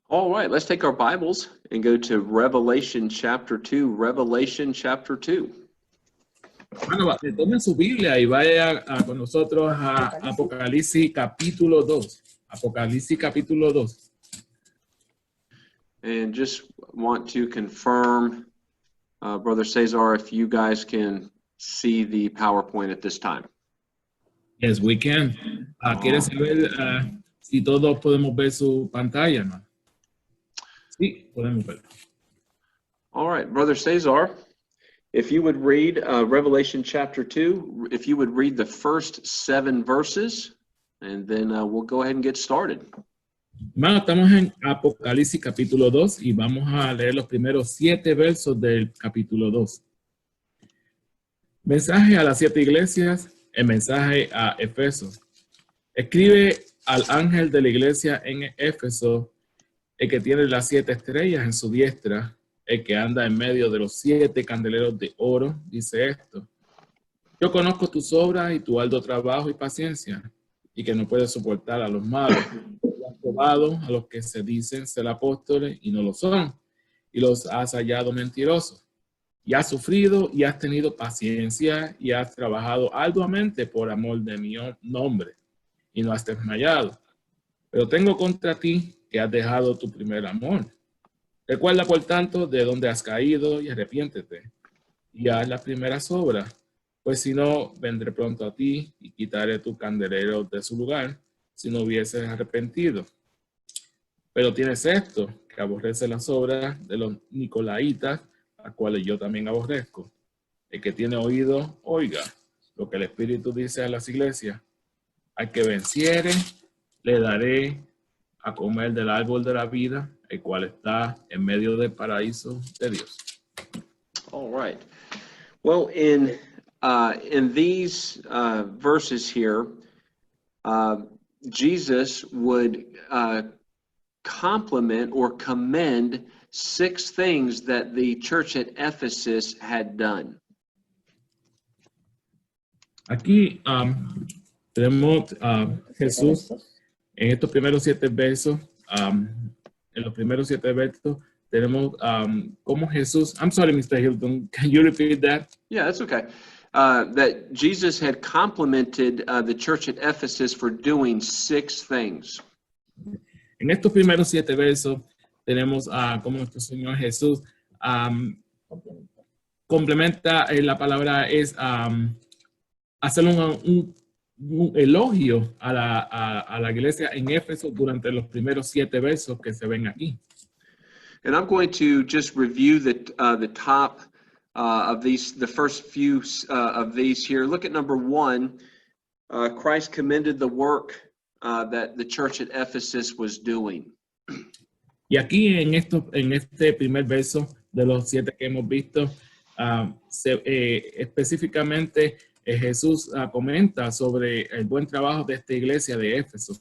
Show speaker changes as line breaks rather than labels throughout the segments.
All right, let's take our Bibles and go to Revelation chapter 2. Revelation chapter 2.
Bueno, tomen su Biblia y vaya con nosotros a Apocalipsis capítulo 2. Apocalipsis capítulo 2.
And just want to confirm, Brother Cesar, if you guys can see the PowerPoint at this time.
Yes, we can. ¿Quiere saber si todos podemos ver su pantalla, no? Sí, podemos ver.
All right, Brother Cesar, if you would read Revelation chapter 2, if you would read the first 7 verses, and then we'll go ahead and get started.
Hermano, estamos en Apocalipsis capítulo 2 y vamos a leer los primeros 7 versos del capítulo 2. Mensaje a las 7 iglesias, el mensaje a Éfeso. Escribe al ángel de la iglesia en Éfeso, el que tiene las 7 estrellas en su diestra, el que anda en medio de los 7 candeleros de oro, dice esto: yo conozco tus obras y tu arduo trabajo y paciencia, y que no puedes soportar a los malos. Has probado a los que se dicen ser apóstoles y no lo son, y los has hallado mentirosos. Y has sufrido y has tenido paciencia y has trabajado arduamente por amor de mi nombre, y no has desmayado. Pero tengo contra ti que has dejado tu primer amor. Recuerda, por tanto, de dónde has caído y arrepiéntete, y haz las primeras obras, pues si no, vendré pronto a ti y quitaré tu candelero de su lugar, si no hubieses arrepentido. Pero tienes esto, que aborrece las obras de los nicolaitas, las cuales yo también aborrezco. El que tiene oído, oiga lo que el Espíritu dice a las iglesias. Al que venciere, le daré a comer del árbol de la vida, el cual está en medio del paraíso de Dios.
All right. Well, in these verses here, Jesus would compliment or commend 6 things that the church at Ephesus had done.
Aquí tenemos Jesús en estos primeros 7 versos. En los primeros 7 versos tenemos como Jesús. I'm sorry, Mr. Hilton. Can you repeat that?
Yeah, that's okay. That Jesus had complimented the church at Ephesus for doing 6 things.
En estos primeros 7 versos tenemos como nuestro Señor Jesús complementa, la palabra es hacer un elogio a la iglesia en Éfeso durante los primeros 7 versos que se ven aquí.
And I'm going to just review the top of these, the first few of these here. Look at number 1. Christ commended the work that the church at Ephesus was doing.
Y aquí en este primer verso de los 7 que hemos visto, específicamente Jesús comenta sobre el buen trabajo de esta iglesia de Éfeso.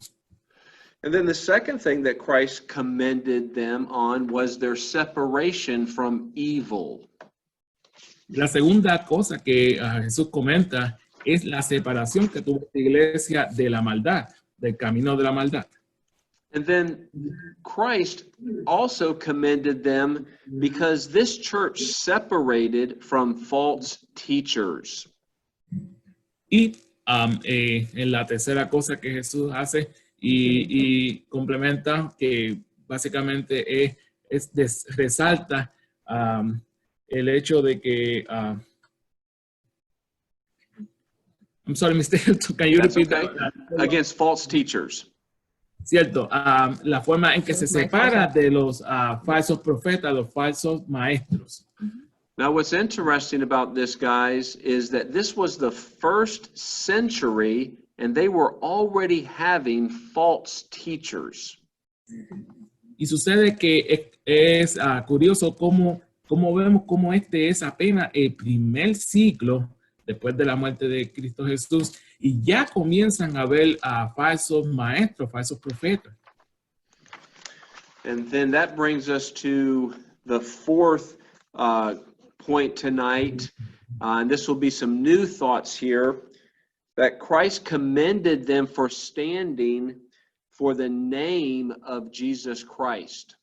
And then the second thing that Christ commended them on was their separation from evil.
La segunda cosa que Jesús comenta es la separación que tuvo esta iglesia de la maldad, del camino de la maldad.
And then Christ also commended them because this church separated from false teachers.
Y en la tercera cosa que Jesús hace y complementa, que básicamente resalta el hecho de que I'm sorry, Mr. Hilton, can you repeat
okay.
that?
Against false teachers.
Cierto, la forma en que se separa de los falsos profetas, los falsos maestros.
Now, what's interesting about this, guys, is that this was the 1st century, and they were already having false teachers.
Y sucede que es curioso cómo vemos cómo este es apenas el primer siglo después de la muerte de Cristo Jesús, y ya comienzan a ver a falsos maestros, falsos profetas.
And then that brings us to the 4th point tonight, and this will be some new thoughts here, that Christ commended them for standing for the name of Jesus Christ.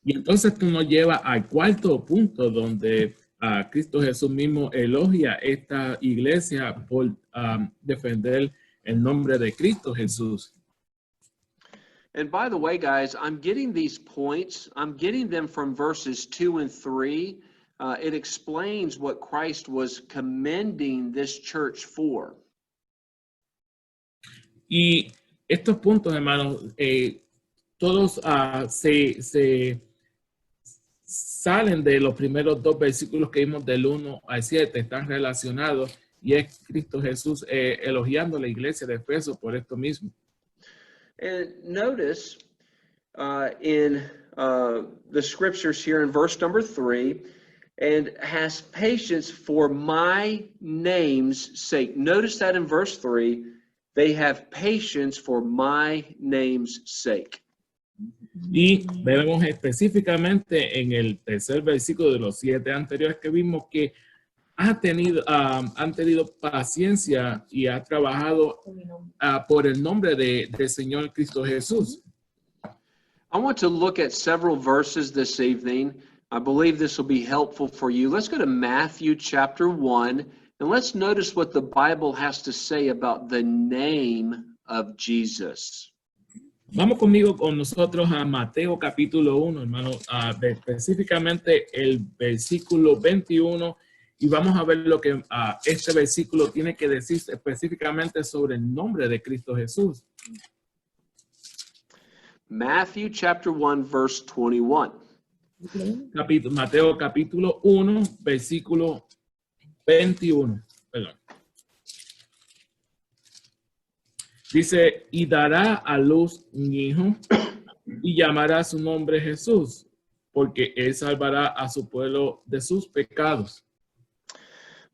Y entonces esto nos lleva al cuarto punto donde Cristo Jesús mismo elogia esta iglesia por defender el nombre de Cristo Jesús.
And by the way, guys, I'm getting these points. I'm getting them from verses 2 and 3. It explains what Christ was commending this church for.
Y estos puntos, hermanos, todos se salen de los primeros dos versículos que vimos del 1 al 7, están relacionados y es Cristo Jesús elogiando a la iglesia de Efeso por esto mismo.
And notice in the scriptures here in verse number 3, and has patience for my name's sake. Notice that in verse 3, they have patience for my name's sake.
Y vemos específicamente en el tercer versículo de los 7 anteriores que vimos que han tenido paciencia y ha trabajado por el nombre del Señor Cristo Jesús.
I want to look at several verses this evening. I believe this will be helpful for you. Let's go to Matthew chapter 1, and let's notice what the Bible has to say about the name of Jesus.
Vamos conmigo con nosotros a Mateo capítulo 1, hermano, específicamente el versículo 21, y vamos a ver lo que este versículo tiene que decir específicamente sobre el nombre de Cristo Jesús.
Matthew chapter 1, verse 21.
Mateo capítulo 1, versículo 21. Perdón. Dice, y dará a luz un hijo y llamará su nombre Jesús, porque él salvará a su pueblo de sus pecados.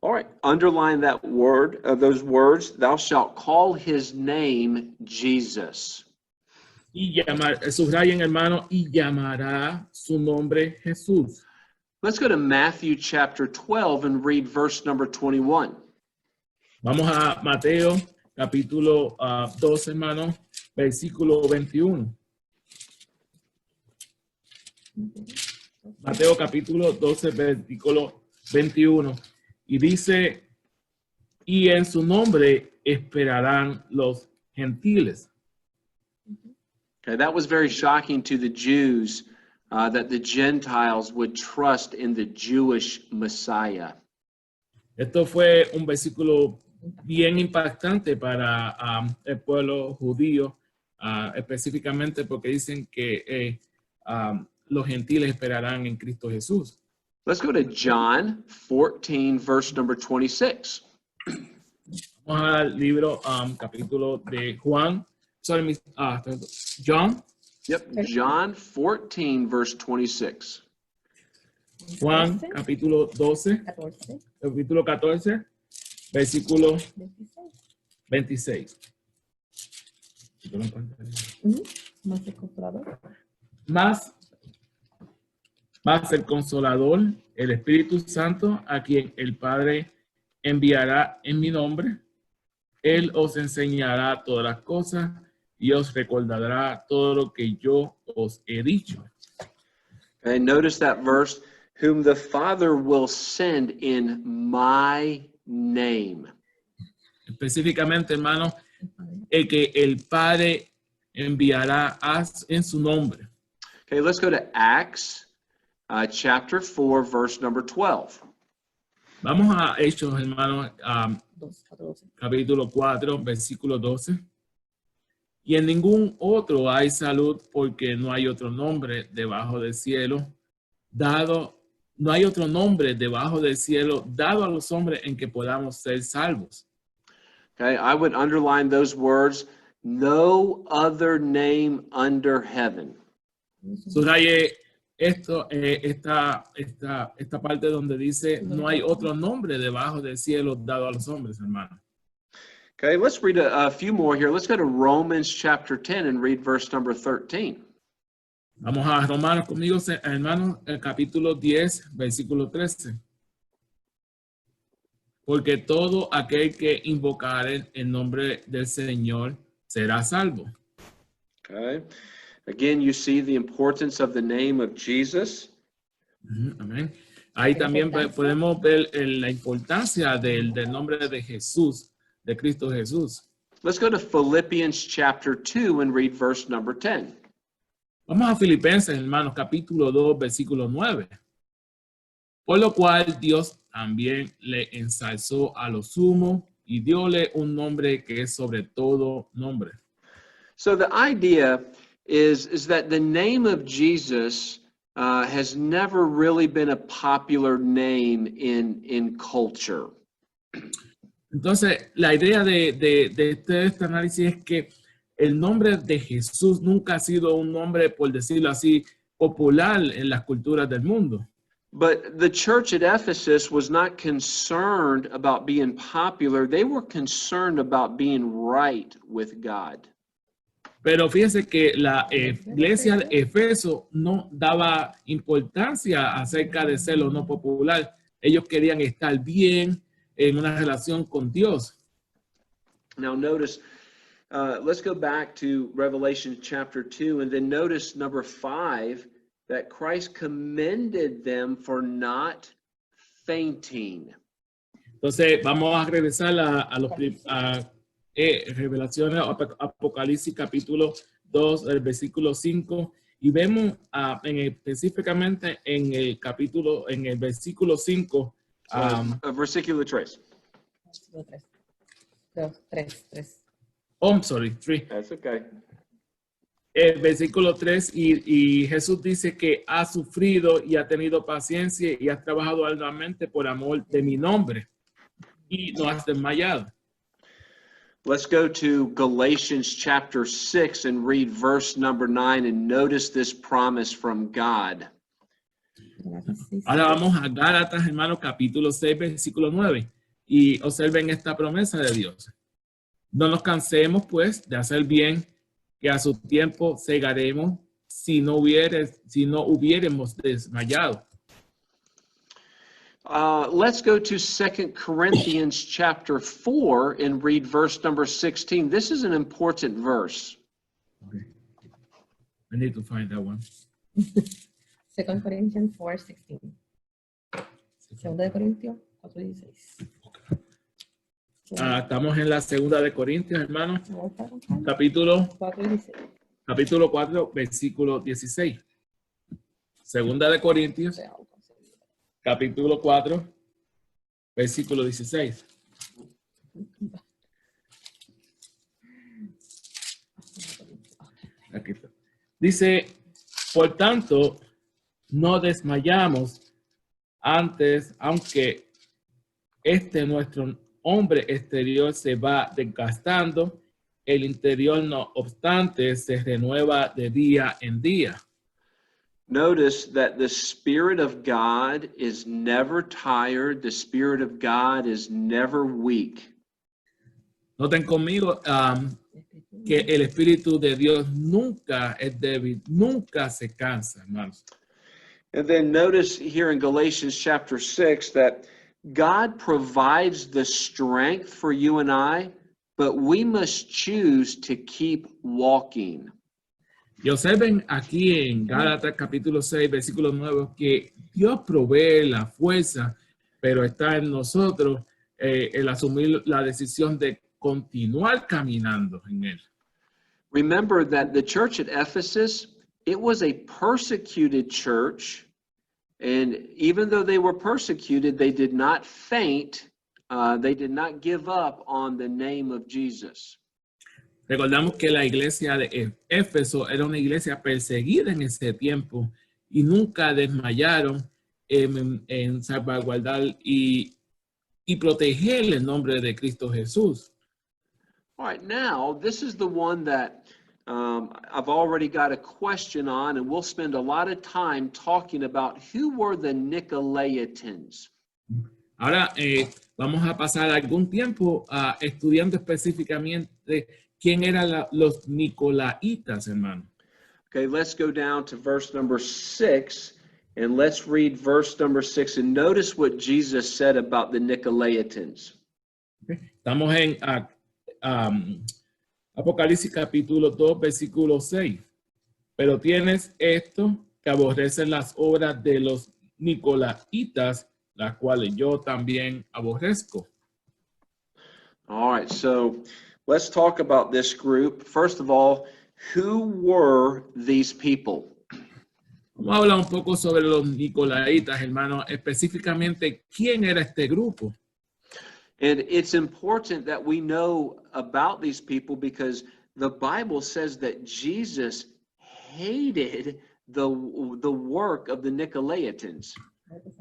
All right, underline that word, those words. Thou shalt call his name Jesus.
Y subrayen, hermano, y llamará su nombre Jesús.
Let's go to Matthew chapter 12 and read verse number 21.
Vamos a Mateo capítulo 12, hermano, versículo 21. Mateo capítulo 12, versículo 21. Y dice, y en su nombre esperarán los gentiles.
Okay, that was very shocking to the Jews that the Gentiles would trust in the Jewish Messiah.
Esto fue un versículo bien impactante para el pueblo judío, específicamente porque dicen que los gentiles esperarán en Cristo Jesús.
Let's go to John 14, verse number 26.
Vamos al libro, capítulo de Juan. John.
Yep, John 14, verse 26.
Juan, capítulo 12, capítulo 14, versículo 26.
Más el Consolador.
Más el Consolador, el Espíritu Santo, a quien el Padre enviará en mi nombre. Él os enseñará todas las cosas y os recordará todo lo que yo os he dicho.
Okay, notice that verse, whom the Father will send in my name.
Específicamente, hermano, el que el Padre enviará en su nombre.
Okay, let's go to Acts chapter 4, verse number 12.
Vamos a Hechos, hermano,
2:14.
capítulo 4, versículo 12. Y en ningún otro hay salud, porque no hay otro nombre debajo del cielo no hay otro nombre debajo del cielo dado a los hombres en que podamos ser salvos.
Okay, I would underline those words, no other name under heaven.
Subraye esto, esta parte donde dice no hay otro nombre debajo del cielo dado a los hombres, hermano.
Okay, let's read a few more here. Let's go to Romans chapter 10 and read verse number 13.
Vamos a Romanos conmigo, hermano, el capítulo 10, versículo 13. Porque todo aquel que invocare el nombre del Señor será salvo.
Okay. Again, you see the importance of the name of Jesus.
Amén. Ahí también podemos ver la importancia del nombre de Jesús, de Cristo Jesús.
Let's go to Philippians chapter 2 and read verse number 10.
Vamos a Filipenses, hermanos, capítulo 2, versículo 9. Por lo cual Dios también le ensalzó a lo sumo y diole un nombre que es sobre todo nombre.
So the idea is that the name of Jesus has never really been a popular name in culture.
Entonces, la idea de este análisis es que el nombre de Jesús nunca ha sido un nombre, por decirlo así, popular en las culturas del mundo.
But the church at Ephesus was not concerned about being popular. They were concerned about being right with God.
Pero fíjese que la iglesia de Efeso no daba importancia acerca de ser o no popular. Ellos querían estar bien en una relación con Dios.
Now notice, let's go back to Revelation chapter 2 and then notice number 5, that Christ commended them for not fainting.
Entonces vamos a regresar a Revelaciones, Apocalipsis capítulo 2, el versículo 5, y vemos específicamente en el versículo 5.
Versículo 3.
I'm sorry, 3.
That's okay.
El versículo 3, y Jesús dice que ha sufrido y ha tenido paciencia y ha trabajado arduamente por amor de mi nombre y no has desmayado.
Let's go to Galatians chapter 6 and read verse number 9 and notice this promise from God.
Ahora vamos a Gálatas, hermanos, capítulo 6, versículo 9, y observen esta promesa de Dios. No nos cansemos, pues, de hacer bien, que a su tiempo cegaremos si no hubiéramos desmayado.
Let's go to 2 Corinthians chapter 4 and read verse number 16. This is an important verse.
Okay. I need to find that one.
2 Corinthians 4:16. 2 de Corintios 4:16.
Estamos en la segunda de Corintios, hermanos, capítulo 4, versículo 16. Segunda de Corintios, capítulo 4, versículo 16. Aquí está. Dice, por tanto, no desmayamos antes, aunque nuestro hombre exterior se va desgastando, el interior no obstante se renueva de día en día.
Notice that the Spirit of God is never tired. The Spirit of God is never weak.
Noten conmigo que el Espíritu de Dios nunca es débil, nunca se cansa, hermanos.
And then notice here in Galatians chapter 6 that God provides the strength for you and I, but we must choose to keep walking.
Y observen aquí en Gálatas capítulo 6, versículo 9, que Dios provee la fuerza, pero está en nosotros el asumir la decisión de continuar caminando en él.
Remember that the church at Ephesus, it was a persecuted church. And even though they were persecuted, they did not faint. They did not give up on the name of Jesus.
Recordamos que la iglesia de Éfeso era una iglesia perseguida en ese tiempo y nunca desmayaron en salvaguardar y proteger el nombre de Cristo Jesús.
All right, now this is the one that I've already got a question on, and we'll spend a lot of time talking about who were the Nicolaitans.
Ahora vamos a pasar algún tiempo estudiando específicamente quién eran los Nicolaitas, hermano.
Okay, let's go down to verse number 6, and let's read verse number 6, and notice what Jesus said about the Nicolaitans.
Okay. Estamos en Apocalipsis capítulo 2, versículo 6. Pero tienes esto, que aborrecen las obras de los nicolaitas, las cuales yo también aborrezco.
All right, so let's talk about this group. First of all, who were these people?
Vamos a hablar un poco sobre los nicolaitas, hermano, específicamente quién era este grupo.
And it's important that we know about these people because the Bible says that Jesus hated the work of the Nicolaitans.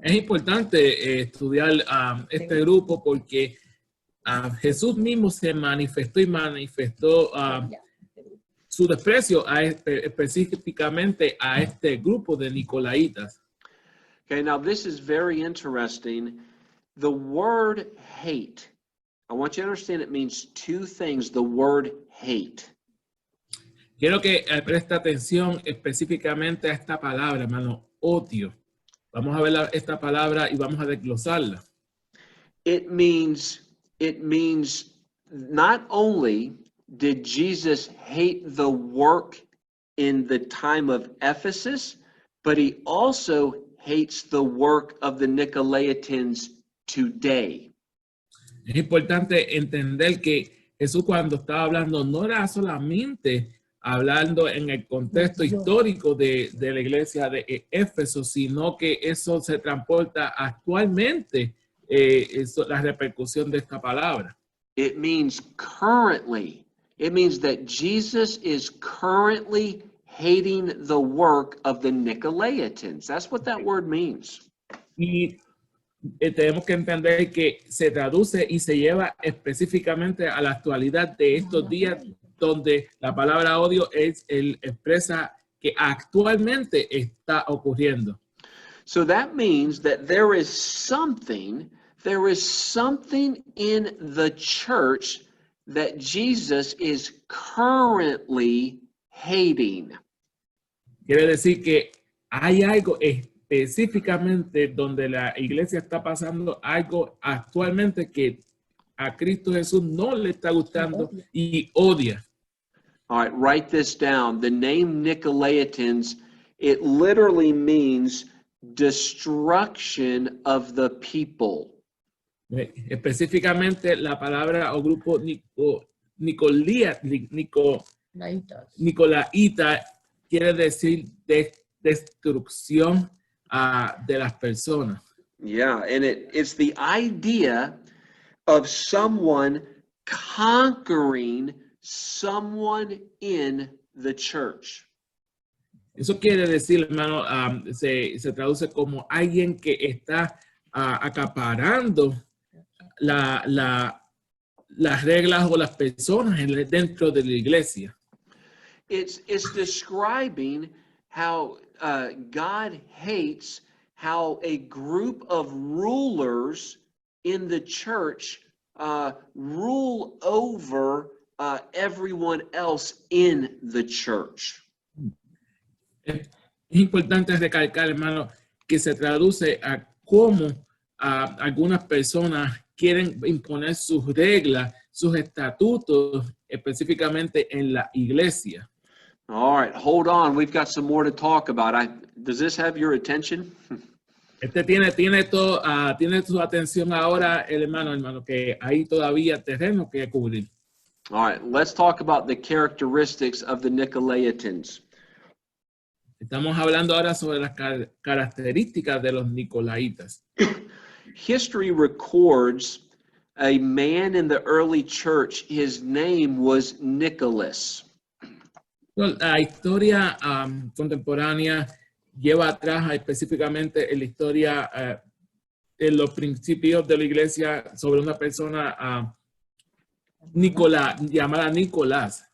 Es importante estudiar este grupo porque Jesús mismo se manifestó y manifestó su desprecio específicamente a este grupo de nicolaitas.
Okay, now this is very interesting. The word hate, I want you to understand it means two things, the word hate.
Quiero que preste atención específicamente a esta palabra, hermano, odio. Vamos a ver esta palabra y vamos a desglosarla.
It means not only did Jesus hate the work in the time of Ephesus, but he also hates the work of the Nicolaitans today.
Es importante entender que Jesús cuando estaba hablando no era solamente hablando en el contexto histórico de la iglesia de Éfeso, sino que eso se transporta actualmente, la repercusión de esta palabra.
It means currently. It means that Jesus is currently hating the work of the Nicolaitans. That's what that word means.
Y tenemos que entender que se traduce y se lleva específicamente a la actualidad de estos días donde la palabra odio expresa que actualmente está ocurriendo.
So that means that there is something in the church that Jesus is currently hating.
Quiere decir que hay algo específicamente donde la iglesia está pasando algo actualmente que a Cristo Jesús no le está gustando y odia.
All right, write this down. The name Nicolaitans, it literally means destruction of the people.
Específicamente la palabra o grupo nicolaita quiere decir destrucción de las personas.
Yeah, and it's the idea of someone conquering someone in the church.
Eso quiere decir, hermano, se traduce como alguien que está acaparando las reglas o las personas dentro de la iglesia.
It's describing how God hates how a group of rulers in the church rule over everyone else in the church.
Es importante recalcar, hermano, que se traduce a cómo algunas personas quieren imponer sus reglas, sus estatutos, específicamente en la iglesia.
All right, hold on. We've got some more to talk about. Does this have your attention?
Tiene tu atención ahora, hermano, que hay todavía terreno que cubrir.
All right, let's talk about the characteristics of the Nicolaitans.
Estamos hablando ahora sobre las características de los nicolaitas.
History records a man in the early church. His name was Nicholas.
La historia contemporánea lleva atrás específicamente en la historia en los principios de la iglesia sobre una persona llamada Nicolás.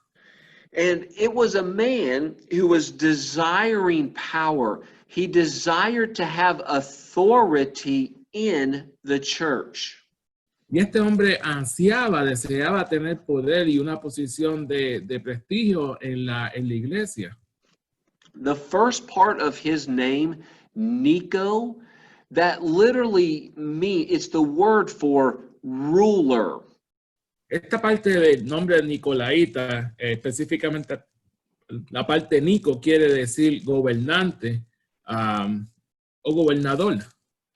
And it was a man who was desiring power. He desired to have authority in the church.
Y este hombre deseaba tener poder y una posición de prestigio en la iglesia.
The first part of his name, Nico, that literally means, it's the word for ruler.
esta parte del nombre Nicolaita, específicamente la parte Nico quiere decir gobernante o gobernador.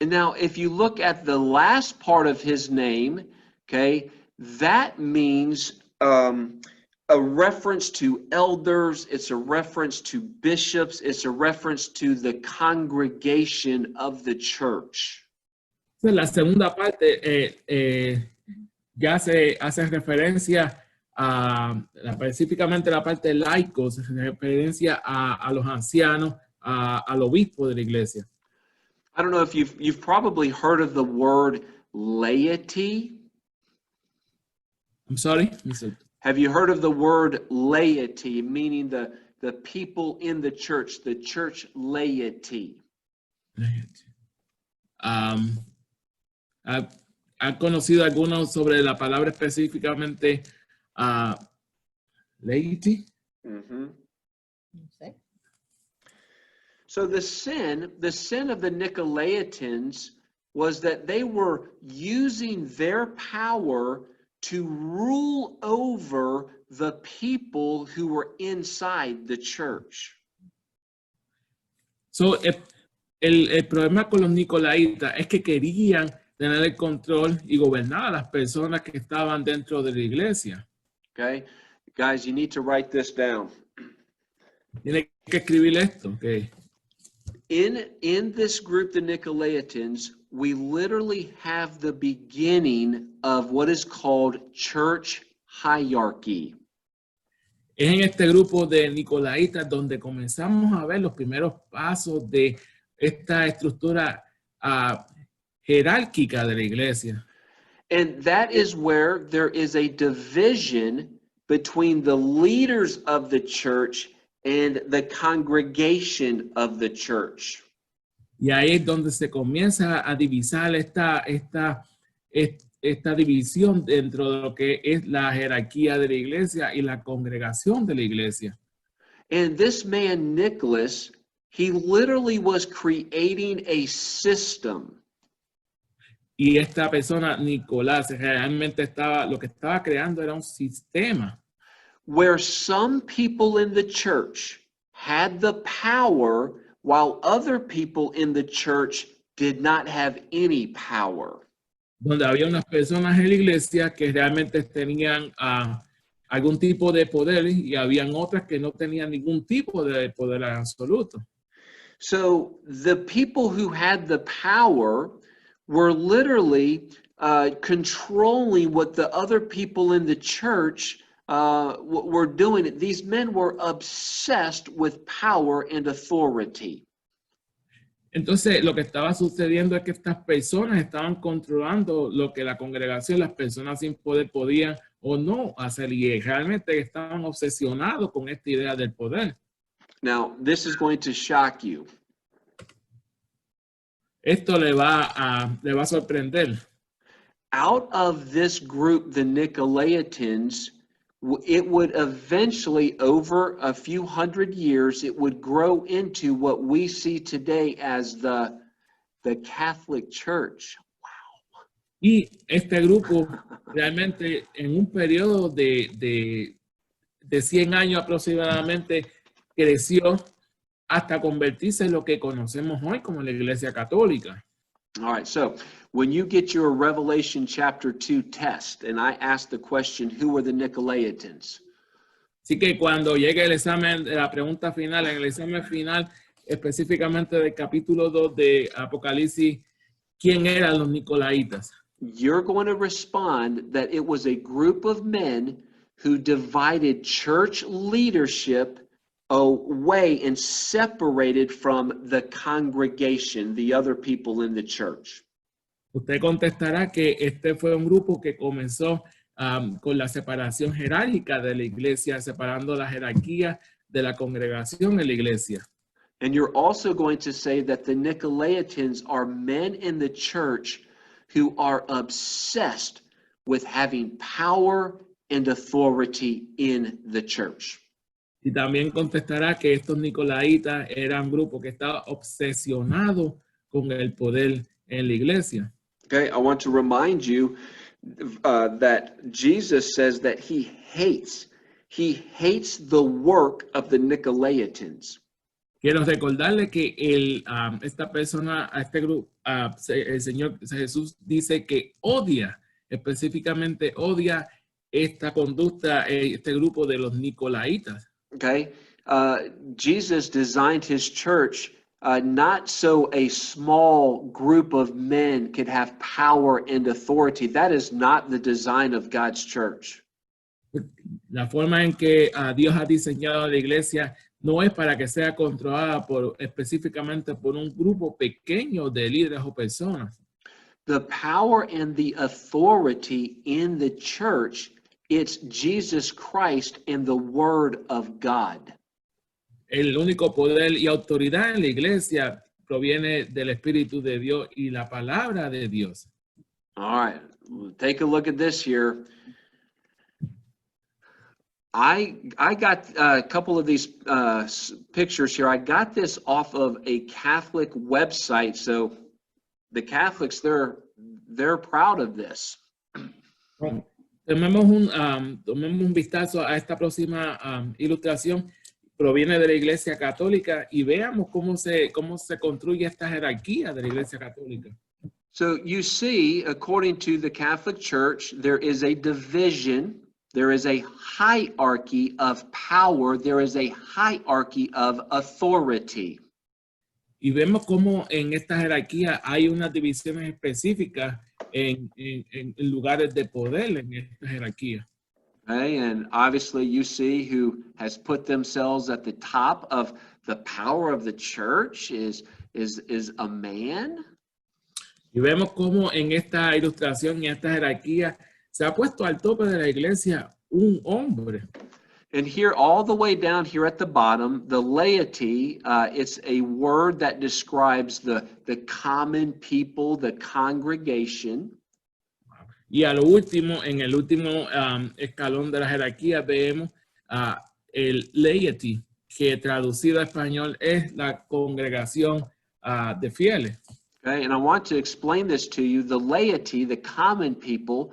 And now, if you look at the last part of his name, okay, that means a reference to elders, it's a reference to bishops, it's a reference to the congregation of the church.
Entonces, la segunda parte ya se hace referencia específicamente la parte laico, se hace referencia a los ancianos, al obispo de la iglesia.
I don't know if you've probably heard of the word laity.
I'm sorry, Mr.
Have you heard of the word laity, meaning the people in the church laity?
¿Ha conocido algunos sobre la palabra específicamente laity?
Mm-hmm.
No sé.
So the sin of the Nicolaitans was that they were using their power to rule over the people who were inside the church.
So, el problema con los nicolaitas es que querían tener el control y gobernar a las personas que estaban dentro de la iglesia.
Okay, guys, you need to write this down.
Tiene que escribir esto, okay.
In this group, the Nicolaitans, we literally have the beginning of what is called church hierarchy.
Es en este grupo de nicolaitas donde comenzamos a ver los primeros pasos de esta estructura jerárquica de la iglesia.
And that is where there is a division between the leaders of the church and the congregation of the church.
Y ahí es donde se comienza a divisar esta división dentro de lo que es la jerarquía de la iglesia y la congregación de la iglesia.
And this man, Nicholas, he literally was creating a system.
Y esta persona, Nicolás, realmente lo que estaba creando era un sistema
Where some people in the church had the power while other people in the church did not have any power.
donde había unas personas en la iglesia que realmente tenían algún tipo de poder y habían otras que no tenían ningún tipo de poder absoluto.
So the people who had the power were literally controlling what the other people in the church were doing. These men were obsessed with power and authority.
Entonces, lo que estaba sucediendo es que estas personas estaban controlando lo que la congregación, las personas sin poder podían o no hacer, y realmente estaban obsesionados con esta idea del poder.
Now, this is going to shock you.
Esto le va a sorprender.
Out of this group, the Nicolaitans, it would eventually, over a few hundred years, it would grow into what we see today as the Catholic Church.
Y este grupo realmente en un periodo de 100 años aproximadamente creció hasta convertirse en lo que conocemos hoy como la Iglesia Católica.
All right, so when you get your Revelation chapter 2 test, and I ask the question, who were the Nicolaitans?
Así que cuando llegue el examen, la pregunta final, en el examen final específicamente del capítulo 2 de Apocalipsis, ¿quién eran los nicolaitas?
You're going to respond that it was a group of men who divided church leadership away and separated from the congregation, the other people in the church.
Usted contestará que este fue un grupo que comenzó con la separación jerárquica de la iglesia, separando la jerarquía de la congregación en la iglesia.
And you're also going to say that the Nicolaitans are men in the church who are obsessed with having power and authority in the church.
Y también contestará que estos nicolaitas eran un grupo que estaba obsesionado con el poder en la iglesia.
Okay, I want to remind you that Jesus says that he hates the work of the Nicolaitans.
Quiero recordarle que esta persona, a este grupo, el Señor Jesús dice que odia, específicamente odia esta conducta, este grupo de los Nicolaitas.
Okay, Jesus designed his church not so a small group of men could have power and authority. That is not the design of God's church.
La forma en que Dios ha diseñado la iglesia no es para que sea controlada específicamente por un grupo pequeño de líderes o personas.
The power and the authority in the church, it's Jesus Christ and the Word of God.
El único poder y autoridad en la iglesia proviene del Espíritu de Dios y la palabra de Dios.
All right, take a look at this here. I got a couple of these pictures here. I got this off of a Catholic website, so the Catholics they're proud of this.
Tomemos un vistazo a esta próxima ilustración. Proviene de la Iglesia Católica y veamos cómo se construye esta jerarquía de la Iglesia Católica.
So you see, according to the Catholic Church, there is a division. There is a hierarchy of power. There is a hierarchy of authority.
Y vemos cómo en esta jerarquía hay unas divisiones específicas en lugares de poder en esta jerarquía.
Okay, and obviously you see who has put themselves at the top of the power of the church is a man.
Y vemos cómo en esta ilustración y esta jerarquía se ha puesto al tope de la iglesia un hombre.
And here, all the way down here at the bottom, the laity, it's a word that describes the common people, the congregation.
Y a lo último, en el último escalón de la jerarquía, vemos el laity, que traducido a español es la congregación de fieles.
Okay, and I want to explain this to you. The laity, the common people,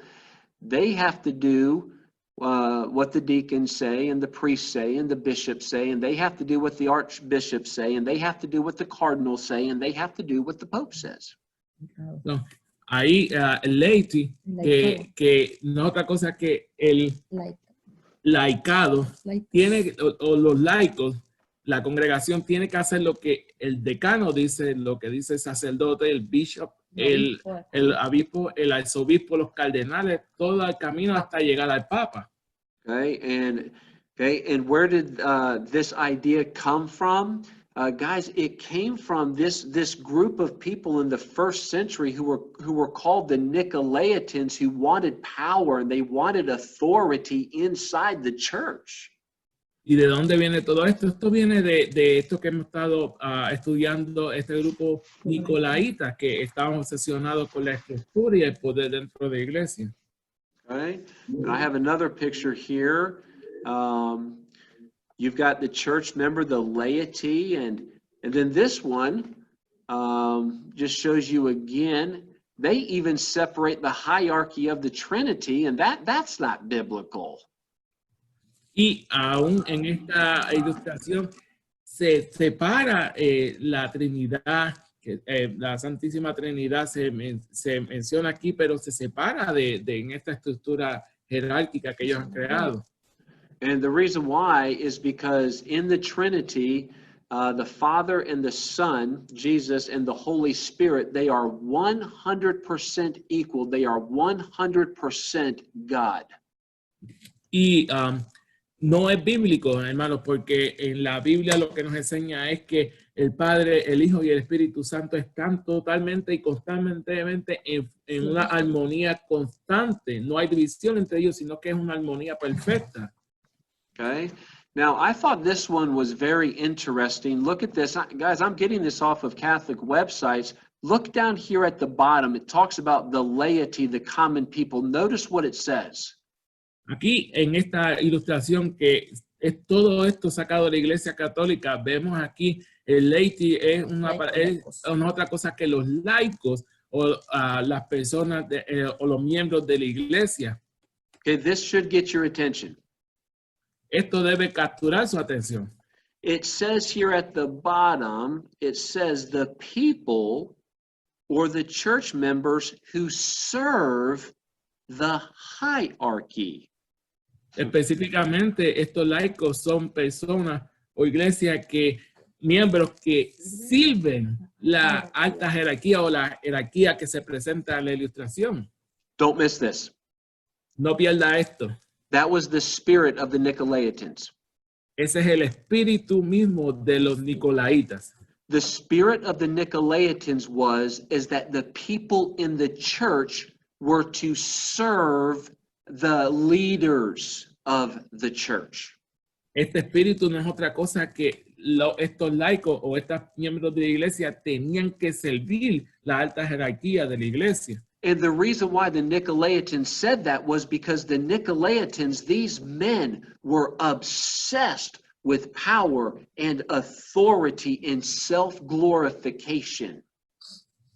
they have to do what the deacons say and the priests say and the bishops say, and they have to do what the archbishops say, and they have to do what the cardinals say, and they have to do what the pope says.
No, ahí el laity, que no es otra cosa que el laicado, tiene, o los laicos, la congregación tiene que hacer lo que el decano dice, lo que dice el sacerdote, el bishop, el obispo, el arzobispo, los cardenales, todo el camino hasta llegar al papa.
Okay, and where did this idea come from? Guys, it came from this group of people in the first century who were called the Nicolaitans, who wanted power and they wanted authority inside the church.
¿Y de dónde viene todo esto? Esto viene de esto que hemos estado estudiando, este grupo nicolaíta, que estaban obsesionados con la estructura y el poder dentro de la iglesia.
Okay, and I have another picture here. You've got the church member, the laity, and then this one just shows you again, they even separate the hierarchy of the Trinity, and that's not biblical.
Y aún en esta ilustración se separa la Trinidad, la Santísima Trinidad se menciona aquí, pero se separa en esta estructura jerárquica que ellos han creado.
And the reason why is because in the Trinity, the Father and the Son, Jesus and the Holy Spirit, they are 100% equal. They are 100% God.
Y no es bíblico, hermanos, porque en la Biblia lo que nos enseña es que el Padre, el Hijo y el Espíritu Santo están totalmente y constantemente en una armonía constante. No hay división entre ellos, sino que es una armonía perfecta.
Okay. Now, I thought this one was very interesting. Look at this. Guys, I'm getting this off of Catholic websites. Look down here at the bottom. It talks about the laity, the common people. Notice what it says.
Aquí en esta ilustración que es todo esto sacado de la Iglesia Católica, vemos aquí el laity es una otra cosa que los laicos o las personas o los miembros de la iglesia.
Okay, this should get your attention.
Esto debe capturar su atención.
It says here at the bottom, it says the people or the church members who serve the hierarchy.
Específicamente, estos laicos son personas o iglesias miembros que sirven la alta jerarquía o la jerarquía que se presenta en la ilustración.
Don't miss this.
No pierda esto.
That was the spirit of the Nicolaitans.
Ese es el espíritu mismo de los nicolaitas.
The spirit of the Nicolaitans is that the people in the church were to serve the leaders of the church.
Este espíritu no es otra cosa que estos laicos o estos miembros de la iglesia tenían que servir la alta jerarquía de la iglesia.
And the reason why the Nicolaitans said that was because the Nicolaitans, these men, were obsessed with power and authority and self-glorification.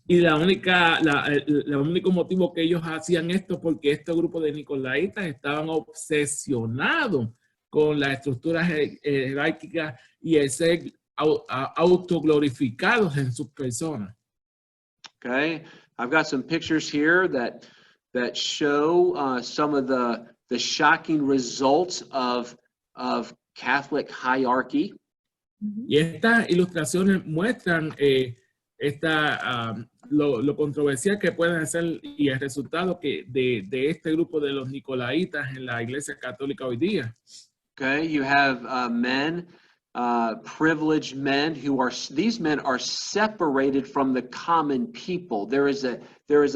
Y el único motivo que ellos hacían esto porque este grupo de nicolaitas estaban obsesionados con la estructura jerárquica y el ser autoglorificados en sus personas.
Okay, I've got some pictures here that show some of the shocking results of Catholic hierarchy.
Y estas ilustraciones muestran lo controversial que pueden ser y el resultado de este grupo de los nicolaitas en la Iglesia Católica hoy día.
Okay, you have men, privileged men these men are separated from the common people. There is a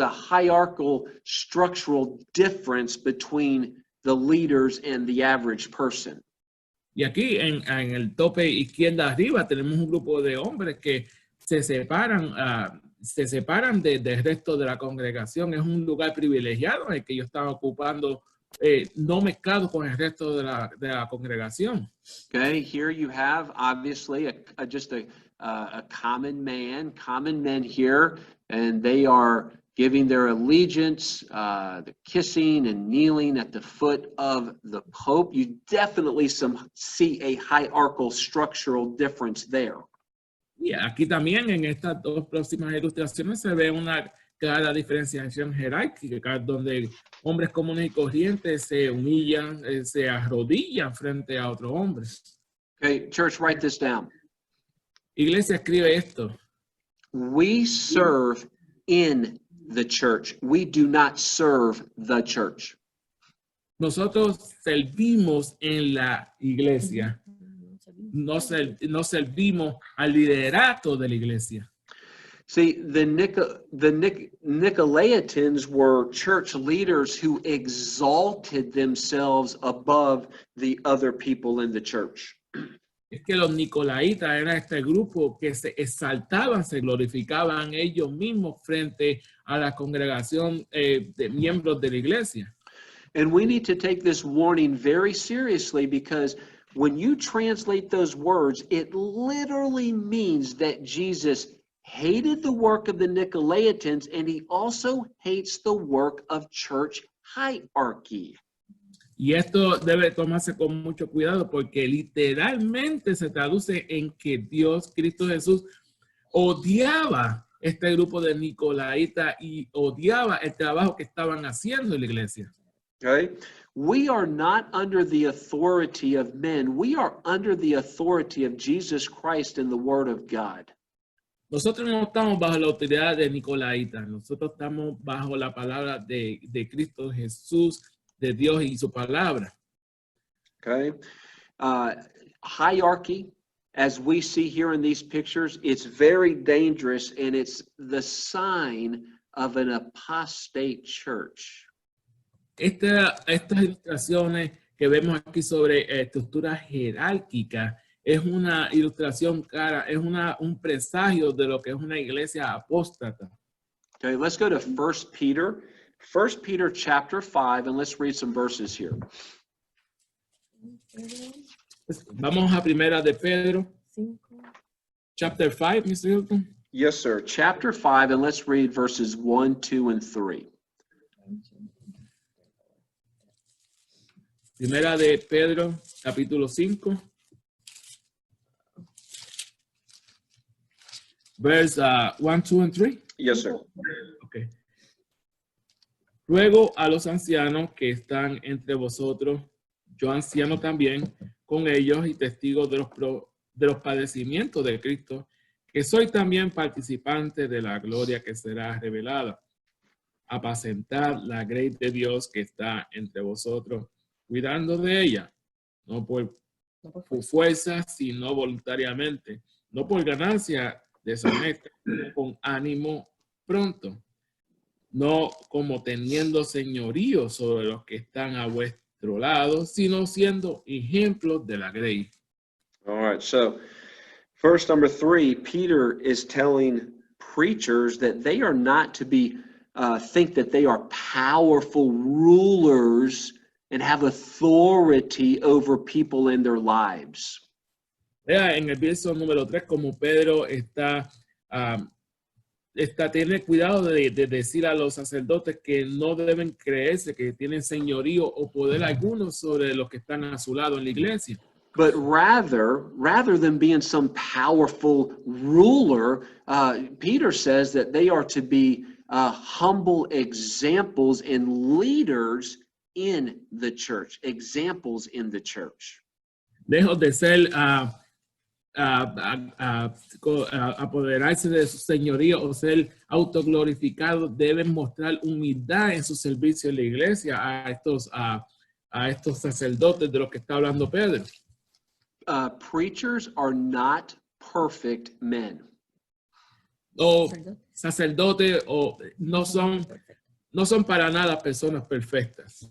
hierarchical structural difference between the leaders and the average person.
Y aquí en el tope izquierda arriba tenemos un grupo de hombres que se separan del resto de la congregación. Es un lugar privilegiado en el que ellos están ocupando, no mezclado con el resto de la congregación.
Okay, here you have obviously just a common men here, and they are giving their allegiance, the kissing and kneeling at the foot of the Pope. You definitely see a hierarchical structural difference there.
Y aquí también en estas dos próximas ilustraciones se ve una clara diferenciación jerárquica donde hombres comunes y corrientes se humillan, se arrodillan frente a otros hombres.
Okay, church, write this down.
Iglesia, escribe esto.
We serve in the church. We do not serve the church.
Nosotros servimos en la iglesia. No servimos al liderato de la iglesia.
See, the Nicolaitans were church leaders who exalted themselves above the other people in the church.
Es que los nicolaitas eran este grupo que se exaltaban, se glorificaban ellos mismos frente a la congregación de miembros de la iglesia.
And we need to take this warning very seriously because when you translate those words, it literally means that Jesus hated the work of the Nicolaitans and he also hates the work of church hierarchy.
Y esto debe tomarse con mucho cuidado porque literalmente se traduce en que Dios, Cristo Jesús, odiaba este grupo de nicolaitas y odiaba el trabajo que estaban haciendo en la iglesia.
Okay? We are not under the authority of men. We are under the authority of Jesus Christ and the Word of God.
Nosotros no estamos bajo la autoridad de nicolaitas. Nosotros estamos bajo la palabra de Cristo Jesús, de Dios y su palabra.
Okay? Hierarchy, as we see here in these pictures, it's very dangerous and it's the sign of an apostate church.
Estas ilustraciones que vemos aquí sobre estructuras jerárquicas es una ilustración clara, es un presagio de lo que es una iglesia apóstata.
Okay, let's go to 1 Peter. 1 Peter chapter 5, and let's read some verses here.
Vamos a primera de Pedro, chapter 5, Mr. Hilton.
Yes, sir. Chapter 5, and let's read verses 1, 2, and 3.
Primera de Pedro, capítulo 5, verse 1, 2, and 3.
Yes, sir.
Okay. Ruego a los ancianos que están entre vosotros, yo anciano también, con ellos y testigo de los padecimientos de Cristo, que soy también participante de la gloria que será revelada. Apacentad la grey de Dios que está entre vosotros, cuidando de ella, no por fuerza, sino voluntariamente, no por ganancia deshonesta, sino con ánimo pronto, no como teniendo señorío sobre los que están a vuestro lado, sino siendo ejemplos de la grey.
All right. So, verse number 3, Peter is telling preachers that they are not to be think that they are powerful rulers and have authority over people in their lives.
Vea en el verso número 3 como Pedro tiene cuidado de decir a los sacerdotes que no deben creerse que tienen señorío o poder alguno sobre los que están a su lado en la iglesia.
But rather than being some powerful ruler, Peter says that they are to be humble examples and leaders in the church, examples in the church.
Lejos de ser apoderarse de su señoría o ser autoglorificados, deben mostrar humildad en su servicio en la iglesia a estos sacerdotes de los que está hablando Pedro.
Preachers are not perfect men.
O sacerdotes no son para nada personas perfectas.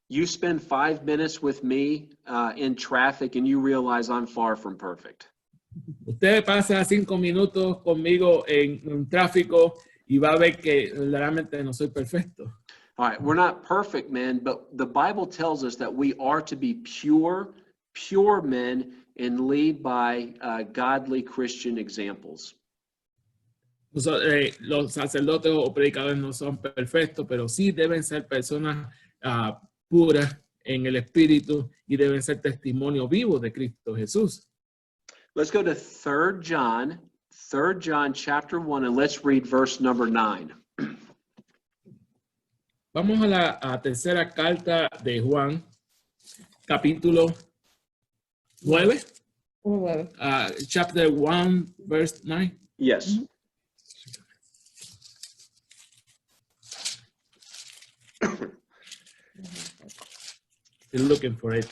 You spend 5 minutes with me in traffic and you realize I'm far from perfect.
Usted pasa 5 minutos conmigo en un tráfico y va a ver que verdaderamente no soy perfecto.
All right, we're not perfect men, but the Bible tells us that we are to be pure men and lead by godly Christian examples.
Los sacerdotes o predicadores no son perfectos, pero sí deben ser personas puras en el espíritu y deben ser testimonio vivo de Cristo Jesús.
Let's go to 3 John chapter 1, and let's read verse number 9.
Vamos a la tercera carta de Juan, capítulo 9, chapter 1, verse 9.
Yes.
Still looking for it.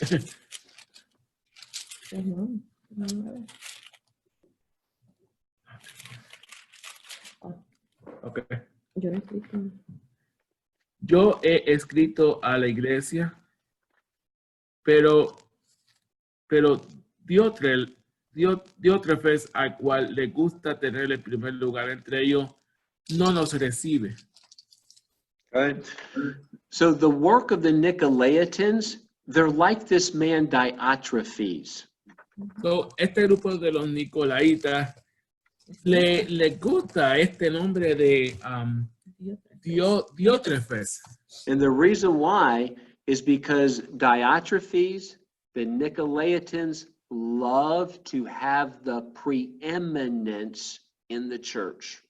Okay. Yo he escrito a la iglesia, pero Diótrefes, al cual le gusta tener el primer lugar entre ellos, no nos recibe.
Okay. So the work of the Nicolaitans, they're like this man Diotrephes.
So, este grupo de los Nicolaitas le gusta este nombre de Diótrefes.
And the reason why is because Diotrephes, the Nicolaitans, love to have the preeminence in the church.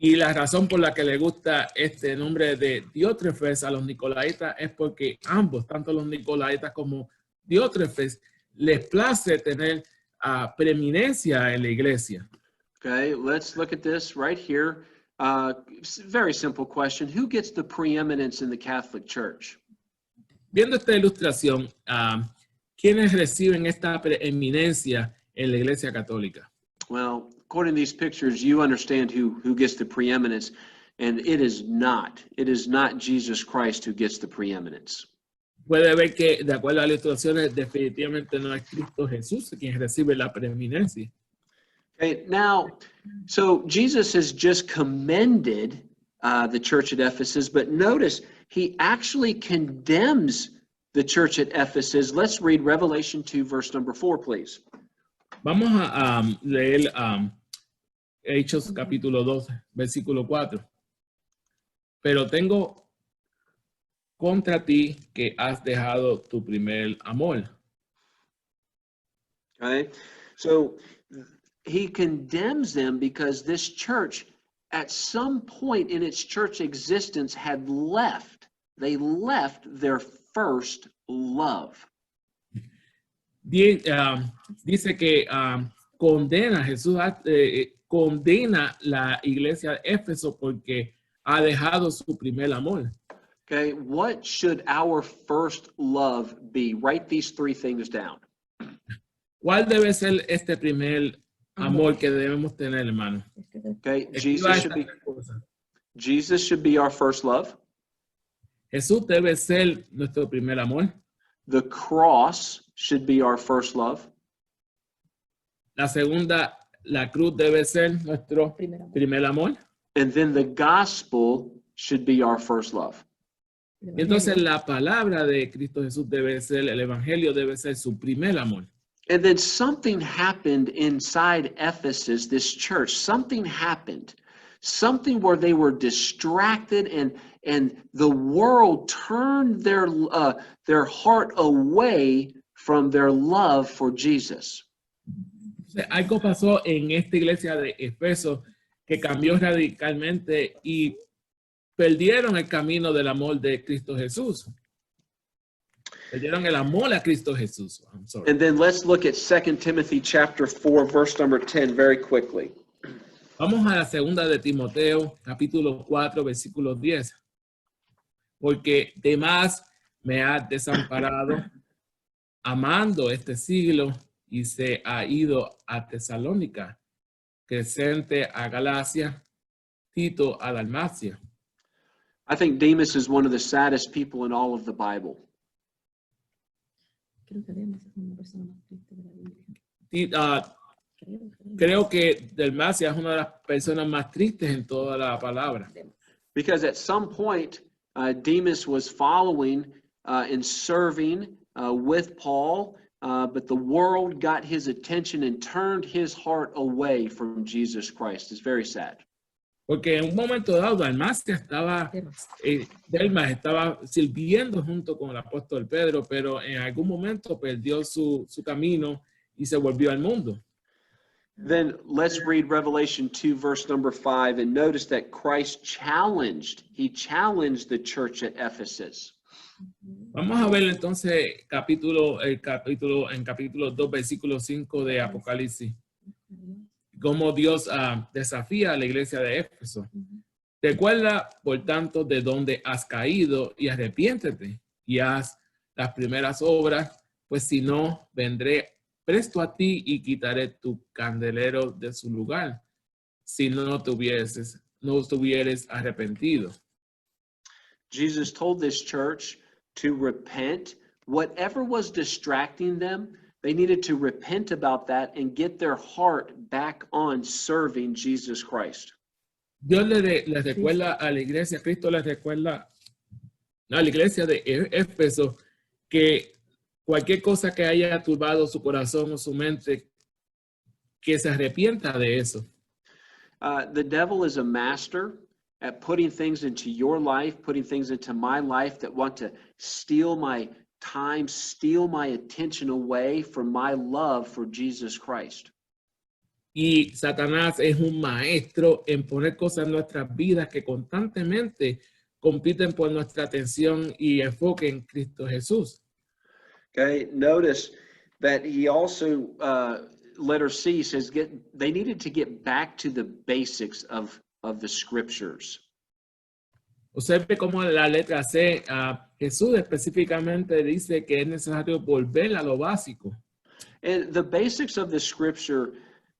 Y la razón por la que le gusta este nombre de Diótrefes a los Nicolaitas es porque ambos, tanto los Nicolaitas como Diótrefes, les place tener preeminencia en la iglesia.
Okay, let's look at this right here. Very simple question. Who gets the preeminence in the Catholic Church?
Viendo esta ilustración, ¿quiénes reciben esta preeminencia en la iglesia católica?
Well, according to these pictures, you understand who gets the preeminence, and it is not Jesus Christ who gets the preeminence.
Puede ver que, de acuerdo a las ilustraciones, definitivamente no es Cristo Jesús quien recibe la preeminencia.
Okay, now, so Jesus has just commended the church at Ephesus, but notice he actually condemns the church at Ephesus. Let's read Revelation 2, verse number 4, please.
Vamos a leer Hechos capítulo 12, versículo 4. Pero tengo contra ti que has dejado tu primer amor.
Okay, so he condemns them because this church, at some point in its church existence, had left. They left their first love.
Dice que condena, Jesús condena la iglesia de Éfeso porque ha dejado su primer amor.
Okay, what should our first love be? Write these three things down.
¿Cuál debe ser este primer amor que debemos tener, hermano?
Okay,
Escriba estas tres cosas.
Jesus should be our first love.
Jesús debe ser nuestro primer amor.
The cross should be our first love.
La segunda, la cruz debe ser nuestro primer amor.
And then the gospel should be our first love.
Entonces la palabra de Cristo Jesús debe ser, el evangelio debe ser su primer amor.
And then something happened inside Ephesus, this church. Something happened. Something where they were distracted and the world turned their heart away from their love for Jesus.
Algo pasó en esta iglesia de Efeso que cambió radicalmente y perdieron el camino del amor de Cristo Jesús. Perdieron el amor a Cristo Jesús. I'm sorry.
And then let's look at 2 Timothy chapter 4, verse number 10 very quickly.
Vamos a la segunda de Timoteo, capítulo 4, versículo 10. Porque demás me has desamparado, amando este siglo, y se ha ido a Tesalónica, Crescente a Galacia, Tito a Dalmacia.
I think Demas is one of the saddest people in all of the Bible.
Creo que Demas es una persona más triste de la Biblia.
Creo que Dalmacia es una de las personas más tristes en toda la palabra.
Because at some point, Demas was following and serving with Paul, but the world got his attention and turned his heart away from Jesus Christ. It's very sad.
Porque en un momento dado, Dalmacia estaba, Delmas estaba sirviendo junto con el apóstol Pedro, pero en algún momento perdió su camino y se volvió al mundo.
Then let's read Revelation 2, verse number 5, and notice that Christ he challenged the church at Ephesus.
Vamos a ver entonces en capítulo 2, versículo 5 de Apocalipsis, cómo Dios desafía a la iglesia de Éfeso. Recuerda, por tanto, de dónde has caído y arrepiéntete y haz las primeras obras, pues si no, vendré presto a ti y quitaré tu candelero de su lugar, si no estuvieres arrepentido.
Jesus told this church to repent. Whatever was distracting them, they needed to repent about that and get their heart back on serving Jesus Christ.
Dios les recuerda a la iglesia, Cristo les recuerda a la iglesia de Éfeso que cualquier cosa que haya turbado su corazón o su mente, que se arrepienta de eso.
The devil is a master at putting things into your life, putting things into my life that want to steal my time, steal my attention away from my love for Jesus Christ.
Y Satanás es un maestro en poner cosas en nuestras vidas que constantemente compiten por nuestra atención y enfoque en Cristo Jesús.
Okay, notice that he also, letter C says, they needed to get back to the basics of the scriptures.
Observe cómo la letra C, Jesús específicamente dice que es necesario volver a lo básico.
And the basics of the scripture,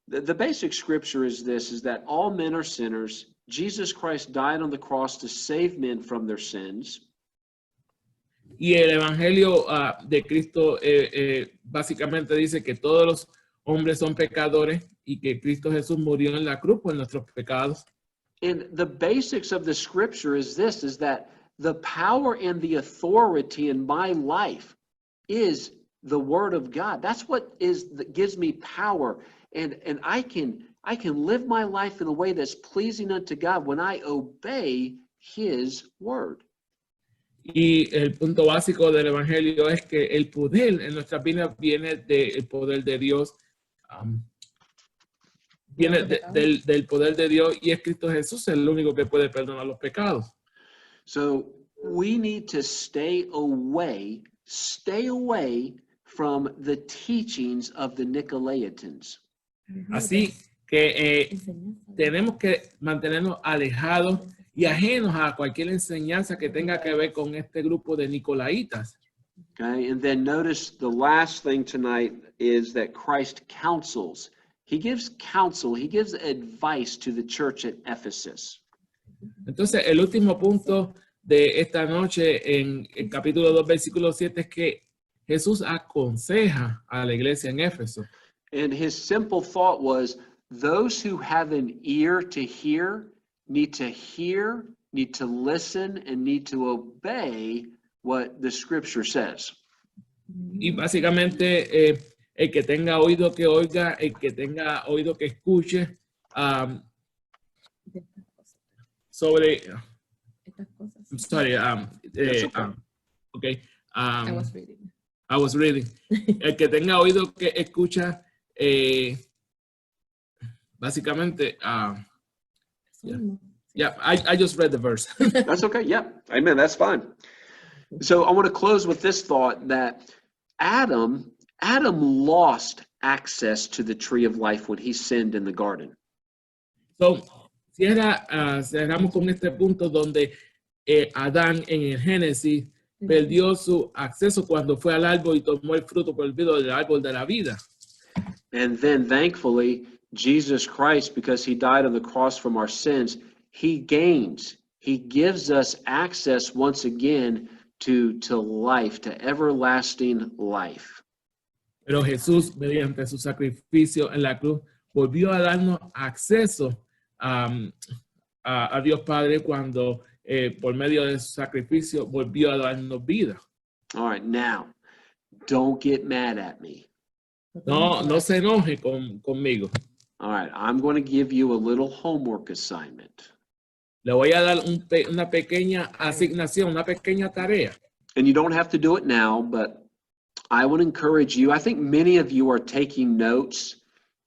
the basic scripture is this, is that all men are sinners. Jesus Christ died on the cross to save men from their sins.
Y el evangelio de Cristo básicamente dice que todos los hombres son pecadores y que Cristo Jesús murió en la cruz por nuestros pecados.
And the basics of the scripture is this, is that the power and the authority in my life is the word of God. That's what that gives me power. And I can I can live my life in a way that's pleasing unto God when I obey his word.
Y el punto básico del Evangelio es que el poder en nuestras vidas viene del poder de Dios, viene del poder de Dios, y es Cristo Jesús el único que puede perdonar los pecados.
So we need to stay away from the teachings of the Nicolaitans.
Así que tenemos que mantenernos alejados y ajenos a cualquier enseñanza que tenga que ver con este grupo de Nicolaitas.
Okay, and then notice the last thing tonight is that Christ counsels. He gives counsel, he gives advice to the church at Ephesus.
Entonces, el último punto de esta noche en el capítulo 2, versículo 7 es que Jesús aconseja a la iglesia en Éfeso.
And his simple thought was, those who have an ear to hear, need to listen, and need to obey what the scripture says.
Y básicamente, el que tenga oído que oiga, el que tenga oído que escuche sobre...
Estas cosas.
I'm sorry, okay. I was reading. El que tenga oído que escucha, básicamente, yeah, I just read the verse.
That's okay. Yeah. Amen. That's fine. So I want to close with this thought that Adam lost access to the tree of life when he sinned in the garden.
So, cerramos con este punto donde Adán en el Génesis perdió su acceso cuando fue al árbol y tomó el fruto prohibido del árbol de la vida.
And then thankfully, Jesus Christ, because he died on the cross from our sins, he gives us access once again to life, to everlasting life.
Pero Jesús, mediante su sacrificio en la cruz, volvió a darnos acceso a Dios Padre cuando por medio de su sacrificio volvió a darnos vida.
All right, now, don't get mad at me.
No se enoje conmigo.
All right, I'm going to give you a little homework assignment.
Le voy a dar una pequeña asignación, una pequeña tarea.
And you don't have to do it now, but I would encourage you. I think many of you are taking notes.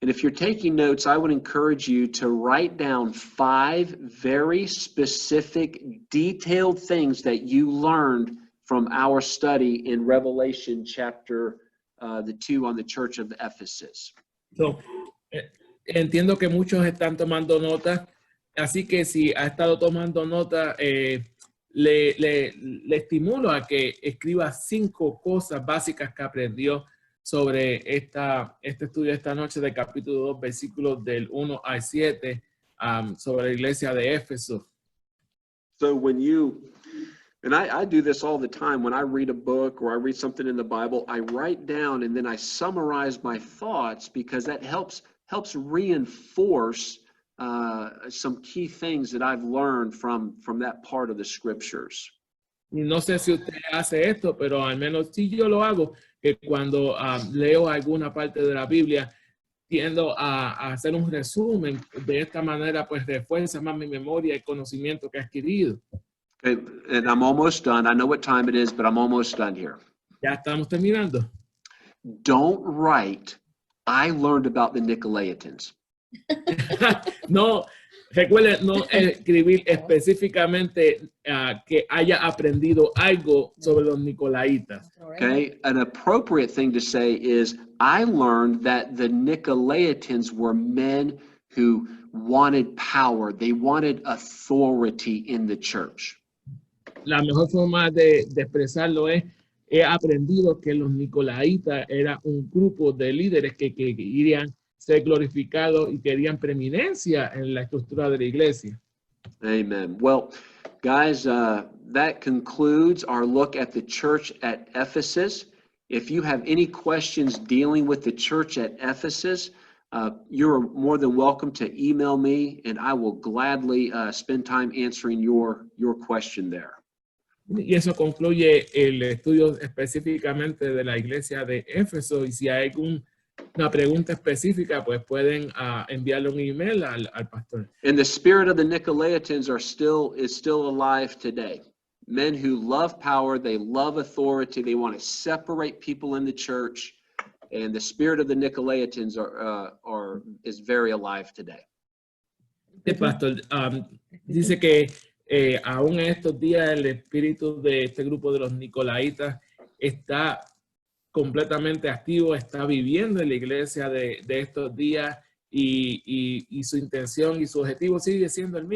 And if you're taking notes, I would encourage you to write down 5 very specific, detailed things that you learned from our study in Revelation chapter 2 on the church of Ephesus.
So, entiendo que muchos están tomando nota, así que si ha estado tomando nota, le estimulo a que escriba 5 cosas básicas que aprendió sobre este estudio esta noche del capítulo 2, versículos del 1 al 7, sobre la iglesia de Éfeso.
So when and I do this all the time, when I read a book or I read something in the Bible, I write down and then I summarize my thoughts because that helps reinforce some key things that I've learned from that part of the scriptures.
No sé si usted hace esto, pero al menos si yo lo hago, que cuando leo alguna parte de la Biblia, tiendo a hacer un resumen. De esta manera, pues refuerza más mi memoria y conocimiento que he adquirido.
Okay, and I'm almost done. I know what time it is, but I'm almost done here.
Ya estamos terminando.
Don't write, I learned about the Nicolaitans.
No, recuerde no escribir específicamente que haya aprendido algo sobre los Nicolaitas.
Okay, an appropriate thing to say is, I learned that the Nicolaitans were men who wanted power. They wanted authority in the church.
La mejor forma de expresarlo es, he aprendido que los Nicolaitas era un grupo de líderes que querían ser glorificados y querían preeminencia en la estructura de la iglesia.
Amen. Well, guys, that concludes our look at the church at Ephesus. If you have any questions dealing with the church at Ephesus, you're more than welcome to email me, and I will gladly spend time answering your question there.
Y eso concluye el estudio específicamente de la iglesia de Éfeso. Y si hay una pregunta específica, pues pueden enviarle un email al pastor.
And the spirit of the Nicolaitans is still alive today. Men who love power, they love authority, they want to separate people in the church, and the spirit of the Nicolaitans is very alive today.
El pastor dice que aún en estos días el espíritu de este grupo de los Nicolaitas está completamente activo, está viviendo en la iglesia de estos días y su intención y su objetivo sigue siendo el mismo.